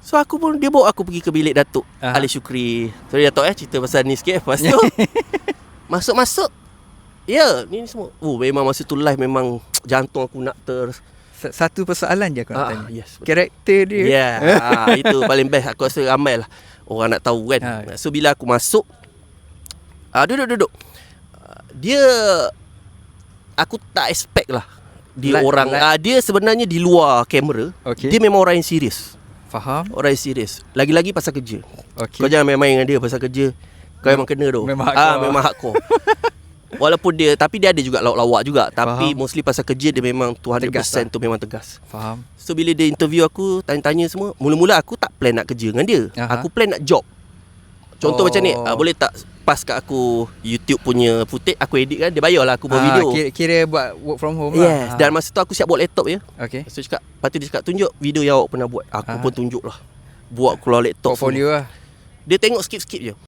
So aku pun, dia bawa aku pergi ke bilik Datuk Ali Syukri. Sorry Datuk cerita pasal ni sikit. Lepas tu masuk-masuk, ni semua. Memang masa tu live memang jantung aku nak Satu persoalan je aku nak tanya. Yes, karakter dia. Itu paling best. Aku rasa ramai lah orang nak tahu kan. So bila aku masuk, duduk. Dia, aku tak expect lah dia orang. Dia sebenarnya di luar kamera, dia memang orang yang serius. Faham. Orang yang serius. Lagi-lagi pasal kerja. Kau jangan main-main dengan dia pasal kerja. Kau memang kena tu. Memang hardcore. Walaupun tapi dia ada juga lawak-lawak juga. Tapi mostly pasal kerja dia memang 200% tegas tu memang tegas. Faham. So bila dia interview aku, tanya-tanya semua, mula-mula aku tak plan nak kerja dengan dia. Aku plan nak job. Contoh macam ni, boleh tak pas kat aku YouTube punya footage, aku edit kan, dia bayar lah aku buat video. Kira buat work from home lah. Dan masa tu aku siap buat laptop je. So lepas tu dia cakap, tunjuk video yang awak pernah buat. Aku pun tunjuk lah, buat keluar laptop portfolio semua. Dia tengok skip-skip je.